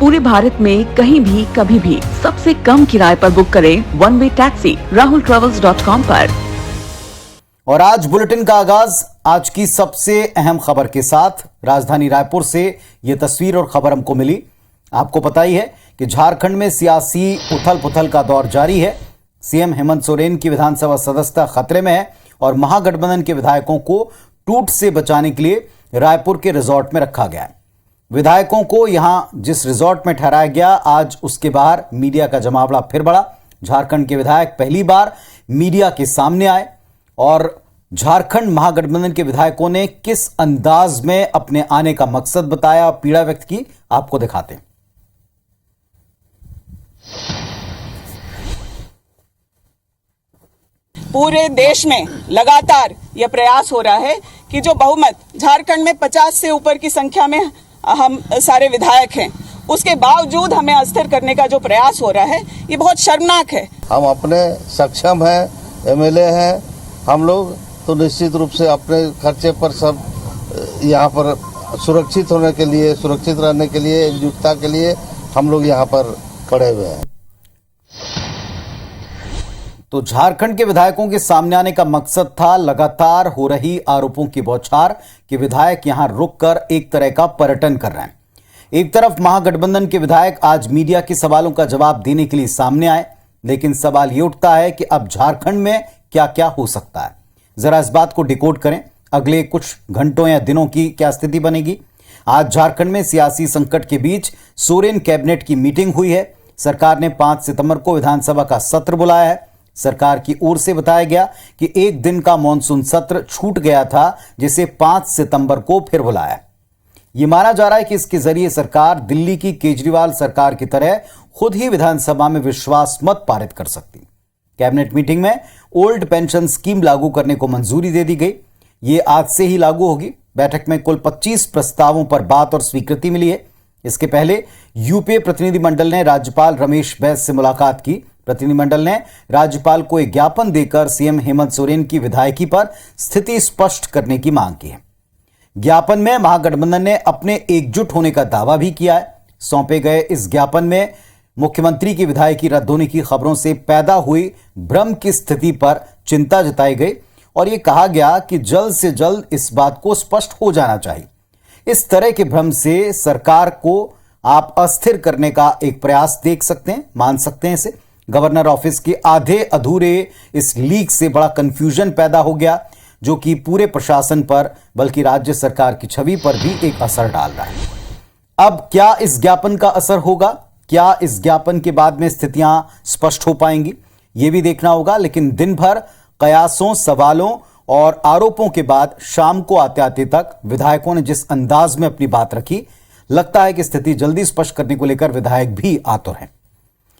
पूरे भारत में कहीं भी कभी भी सबसे कम किराए पर बुक करें वन वे टैक्सी rahultravels.com पर। और आज बुलेटिन का आगाज आज की सबसे अहम खबर के साथ। राजधानी रायपुर से यह तस्वीर और खबर हमको मिली। आपको पता ही है कि झारखंड में सियासी उथल पुथल का दौर जारी है। सीएम हेमंत सोरेन की विधानसभा सदस्यता खतरे में है और महागठबंधन के विधायकों को टूट से बचाने के लिए रायपुर के रिजॉर्ट में रखा गया है। विधायकों को यहां जिस रिजॉर्ट में ठहराया गया, आज उसके बाहर मीडिया का जमावड़ा फिर बढ़ा। झारखंड के विधायक पहली बार मीडिया के सामने आए और झारखंड महागठबंधन के विधायकों ने किस अंदाज में अपने आने का मकसद बताया, पीड़ा व्यक्त की, आपको दिखाते हैं। पूरे देश में लगातार यह प्रयास हो रहा है कि जो बहुमत झारखंड में 50 से ऊपर की संख्या में हम सारे विधायक हैं, उसके बावजूद हमें अस्थिर करने का जो प्रयास हो रहा है, ये बहुत शर्मनाक है। हम अपने सक्षम हैं, एमएलए हैं हम लोग, तो निश्चित रूप से अपने खर्चे पर सब यहाँ पर सुरक्षित होने के लिए, सुरक्षित रहने के लिए, एकजुटता के लिए हम लोग यहाँ पर खड़े हुए हैं। तो झारखंड के विधायकों के सामने आने का मकसद था लगातार हो रही आरोपों की बौछार कि विधायक यहां रुककर एक तरह का पर्यटन कर रहे हैं। एक तरफ महागठबंधन के विधायक आज मीडिया के सवालों का जवाब देने के लिए सामने आए, लेकिन सवाल ये उठता है कि अब झारखंड में क्या क्या हो सकता है। जरा इस बात को डिकोड करें, अगले कुछ घंटों या दिनों की क्या स्थिति बनेगी। आज झारखंड में सियासी संकट के बीच सोरेन कैबिनेट की मीटिंग हुई है। सरकार ने 5 सितंबर को विधानसभा का सत्र बुलाया है। सरकार की ओर से बताया गया कि एक दिन का मॉनसून सत्र छूट गया था, जिसे 5 सितंबर को फिर बुलाया। यह माना जा रहा है कि इसके जरिए सरकार दिल्ली की केजरीवाल सरकार की तरह खुद ही विधानसभा में विश्वास मत पारित कर सकती। कैबिनेट मीटिंग में ओल्ड पेंशन स्कीम लागू करने को मंजूरी दे दी गई। यह आज से ही लागू होगी। बैठक में कुल 25 प्रस्तावों पर बात और स्वीकृति मिली है। इसके पहले यूपीए प्रतिनिधिमंडल ने राज्यपाल रमेश बैस से मुलाकात की। प्रतिनिधिमंडल ने राज्यपाल को एक ज्ञापन देकर सीएम हेमंत सोरेन की विधायकी पर स्थिति स्पष्ट करने की मांग की है। ज्ञापन में महागठबंधन ने अपने एकजुट होने का दावा भी किया है। सौंपे गए इस ज्ञापन में मुख्यमंत्री की विधायकी रद्द होने की खबरों से पैदा हुई भ्रम की स्थिति पर चिंता जताई गई और यह कहा गया कि जल्द से जल्द इस बात को स्पष्ट हो जाना चाहिए। इस तरह के भ्रम से सरकार को आप अस्थिर करने का एक प्रयास देख सकते हैं, मान सकते हैं इसे। गवर्नर ऑफिस के आधे अधूरे इस लीक से बड़ा कंफ्यूजन पैदा हो गया, जो कि पूरे प्रशासन पर बल्कि राज्य सरकार की छवि पर भी एक असर डाल रहा है। अब क्या इस ज्ञापन का असर होगा? क्या इस ज्ञापन के बाद में स्थितियां स्पष्ट हो पाएंगी? यह भी देखना होगा। लेकिन दिन भर कयासों, सवालों और आरोपों के बाद शाम को आते आते तक विधायकों ने जिस अंदाज में अपनी बात रखी, लगता है कि स्थिति जल्दी स्पष्ट करने को लेकर विधायक भी आतुर हैं।